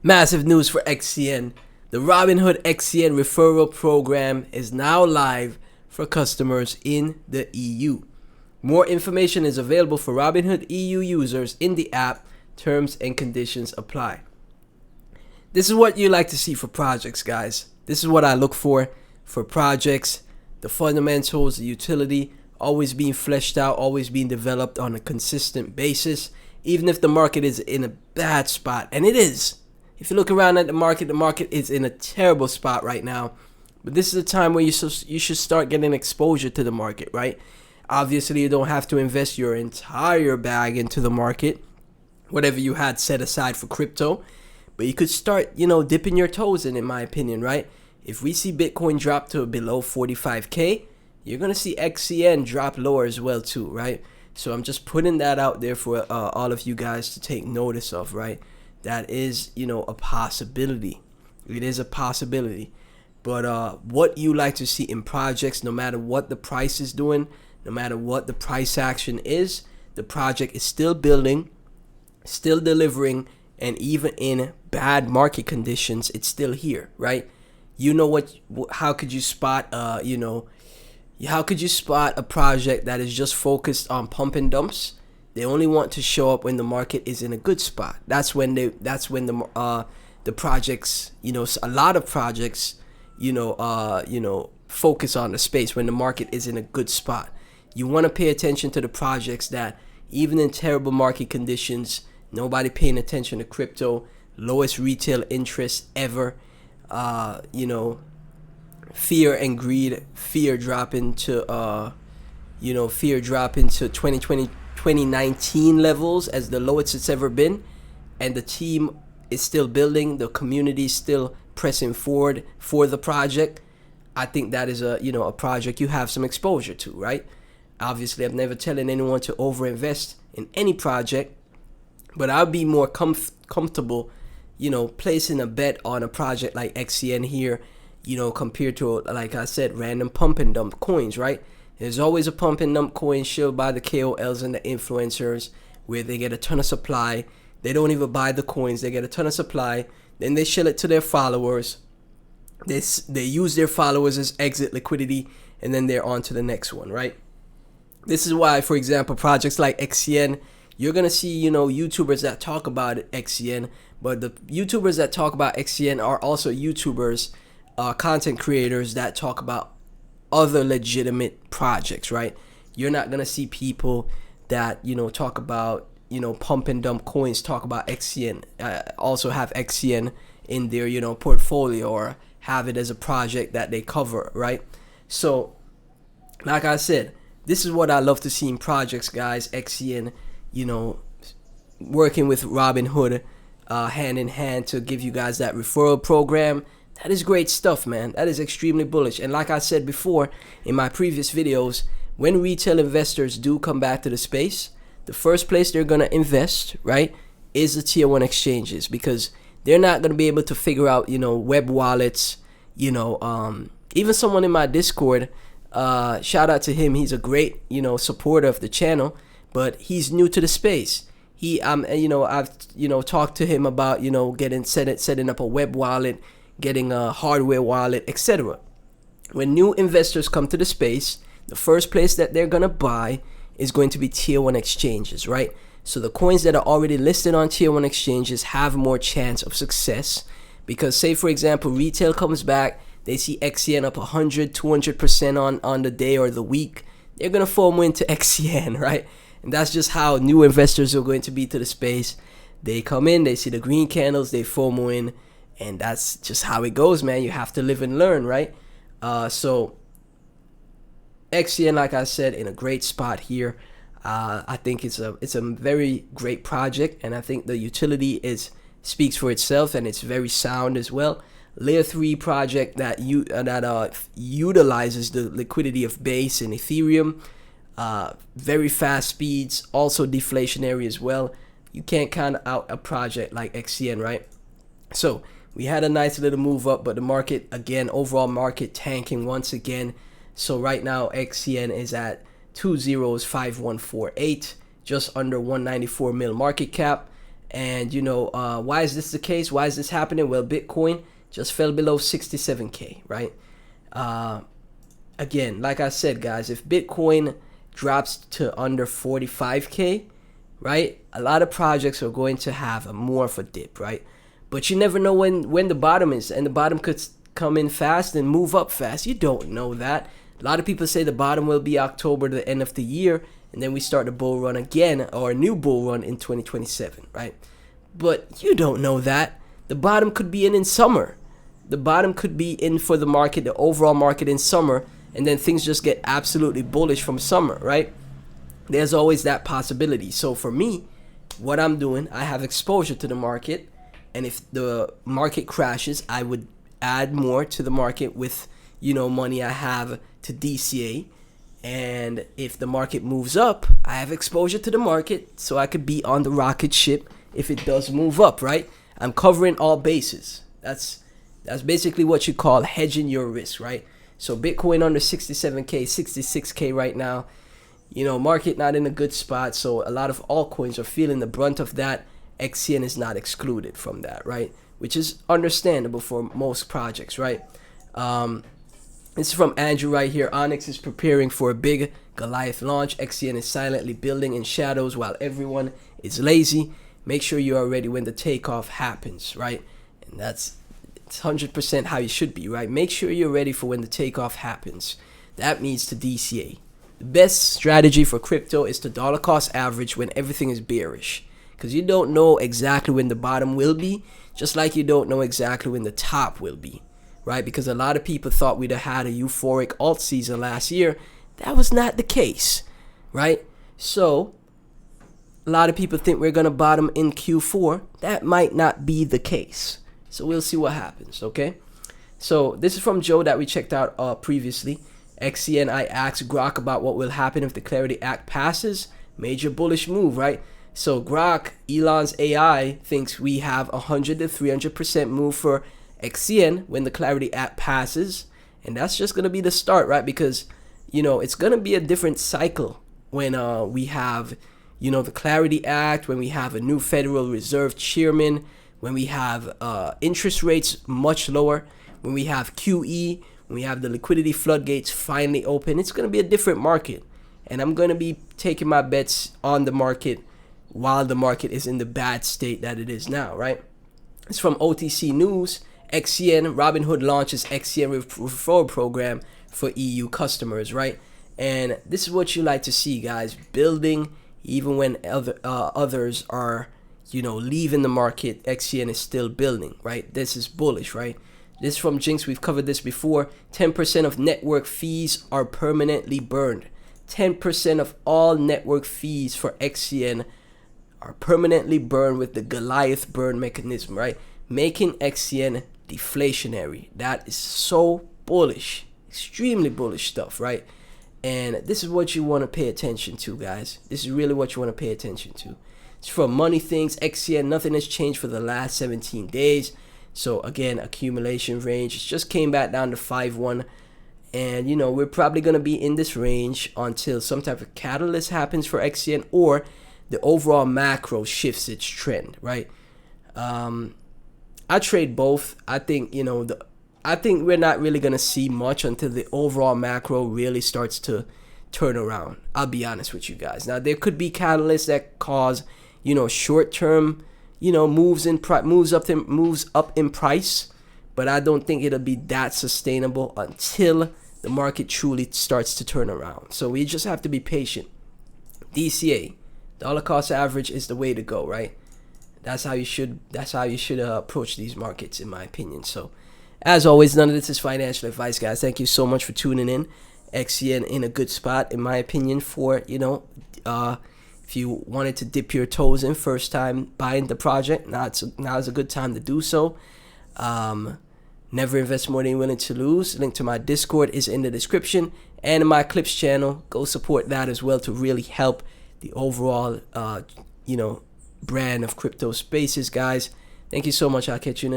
Massive news for XCN. The Robinhood XCN referral program is now live for customers in the EU. More information is available for Robinhood EU users in the app. Terms and conditions apply. This is what you like to see for projects, guys. This is what I look for projects. The fundamentals, the utility, always being fleshed out, always being developed on a consistent basis, even if the market is in a bad spot. And it is. If you look around at the market is in a terrible spot right now. But this is a time where you should start getting exposure to the market, right? Obviously, you don't have to invest your entire bag into the market, whatever you had set aside for crypto. But you could start, dipping your toes in my opinion, right? If we see Bitcoin drop to below 45K, you're going to see XCN drop lower as well too, right? So I'm just putting that out there for all of you guys to take notice of, right? That is, a possibility. It is a possibility. But what you like to see in projects, no matter what the price is doing, no matter what the price action is, the project is still building, still delivering, and even in bad market conditions, it's still here, right? How could you spot, how could you spot a project that is just focused on pump and dumps? They only want to show up when the market is in a good spot. That's when the projects, a lot of projects, focus on the space when the market is in a good spot. You want to pay attention to the projects that, even in terrible market conditions, nobody paying attention to crypto, lowest retail interest ever, fear and greed, fear dropping to 2019 levels as the lowest it's ever been, and the team is still building, the community is still pressing forward for the project. I think that is a project you have some exposure to, right? Obviously, I'm never telling anyone to overinvest in any project, but I'll be more comfortable, placing a bet on a project like XCN here, compared to, like I said, random pump and dump coins, right? There's always a pump and dump coin shilled by the KOLs and the influencers where they get a ton of supply. They don't even buy the coins. They get a ton of supply. Then they shill it to their followers. They use their followers as exit liquidity, and then they're on to the next one, right? This is why, for example, projects like XCN, you're going to see, YouTubers that talk about XCN, but the YouTubers that talk about XCN are also YouTubers, content creators that talk about other legitimate projects, right? You're not going to see people that, talk about, pump and dump coins, talk about XCN, also have XCN in their, portfolio, or have it as a project that they cover, right? So, like I said, this is what I love to see in projects, guys. XCN, working with Robinhood hand in hand to give you guys that referral program. That is great stuff, man. That is extremely bullish. And like I said before in my previous videos, when retail investors do come back to the space, the first place they're going to invest, right, is the tier 1 exchanges, because they're not going to be able to figure out, web wallets, even someone in my Discord, shout out to him. He's a great, supporter of the channel, but he's new to the space. I've talked to him about, setting up a web wallet, getting a hardware wallet, etc. When new investors come to the space, the first place that they're going to buy is going to be tier 1 exchanges, right? So the coins that are already listed on tier 1 exchanges have more chance of success, because say, for example, retail comes back, they see XCN up 100, 200% on the day or the week, they're going to FOMO into XCN, right? And that's just how new investors are going to be to the space. They come in, they see the green candles, they FOMO in, and that's just how it goes, man. You have to live and learn, right? So XCN, like I said, in a great spot here. I think it's a very great project, and I think the utility speaks for itself, and it's very sound as well. Layer 3 project that utilizes the liquidity of Base and Ethereum. Very fast speeds, also deflationary as well. You can't count out a project like XCN, right? So we had a nice little move up, but the market, again, overall market tanking once again. So right now, XCN is at 505148, just under 194 mil market cap. And why is this the case? Why is this happening? Well, Bitcoin just fell below 67K, right? Again, like I said, guys, if Bitcoin drops to under 45K, right, a lot of projects are going to have more of a dip, right? But you never know when the bottom is, and the bottom could come in fast and move up fast. You don't know that. A lot of people say the bottom will be October, the end of the year, and then we start the bull run again, or a new bull run in 2027, right? But you don't know that. The bottom could be in summer. The bottom could be in for the market, the overall market in summer, and then things just get absolutely bullish from summer, right? There's always that possibility. So for me, what I'm doing, I have exposure to the market, and if the market crashes, I would add more to the market with money I have to DCA. And if the market moves up, I have exposure to the market, so I could be on the rocket ship if it does move up, right? I'm covering all bases. That's basically what you call hedging your risk, right? So Bitcoin under 67K, 66K right now. Market not in a good spot, so a lot of altcoins are feeling the brunt of that. XCN is not excluded from that, right? Which is understandable for most projects, right? This is from Andrew right here. Onyx is preparing for a big Goliath launch. XCN is silently building in shadows while everyone is lazy. Make sure you are ready when the takeoff happens, right? And it's 100% how you should be, right? Make sure you're ready for when the takeoff happens. That means to DCA. The best strategy for crypto is to dollar cost average when everything is bearish, because you don't know exactly when the bottom will be, just like you don't know exactly when the top will be, right? Because a lot of people thought we'd have had a euphoric alt season last year. That was not the case, right? So a lot of people think we're going to bottom in Q4. That might not be the case. So we'll see what happens, okay? So this is from Joe that we checked out previously. XCN, I asked Grok about what will happen if the Clarity Act passes. Major bullish move, right? So Grok, Elon's AI, thinks we have 100 to 300% move for XCN when the Clarity Act passes. And that's just going to be the start, right? Because, it's going to be a different cycle when we have, the Clarity Act, when we have a new Federal Reserve chairman, when we have interest rates much lower, when we have QE, when we have the liquidity floodgates finally open. It's going to be a different market. And I'm going to be taking my bets on the market while the market is in the bad state that it is now, right? It's from OTC News. XCN, Robinhood launches XCN referral program for EU customers, right? And this is what you like to see, guys. Building even when others are, leaving the market. XCN is still building, right? This is bullish, right? This is from Jinx. We've covered this before. 10% of network fees are permanently burned. 10% of all network fees for XCN are permanently burned with the Goliath burn mechanism, right? Making XCN deflationary. That is so bullish. Extremely bullish stuff, right? And this is what you want to pay attention to, guys. This is really what you want to pay attention to. It's from Money Things. XCN, nothing has changed for the last 17 days. So again, accumulation range. It just came back down to 5.1. And, we're probably going to be in this range until some type of catalyst happens for XCN or the overall macro shifts its trend, right? I trade both. I think, I think we're not really going to see much until the overall macro really starts to turn around. I'll be honest with you guys. Now, there could be catalysts that cause, short-term, moves up in price, but I don't think it'll be that sustainable until the market truly starts to turn around. So we just have to be patient. DCA, dollar cost average, is the way to go, right? That's how you should approach these markets, in my opinion. So as always, none of this is financial advice, guys. Thank you so much for tuning in. XCN in a good spot, in my opinion, for if you wanted to dip your toes in first time buying the project, now is a good time to do so. Never invest more than you're willing to lose. Link to my Discord is in the description, and in my Clips channel. Go support that as well to really help the overall brand of crypto spaces, guys. Thank you so much. I'll catch you in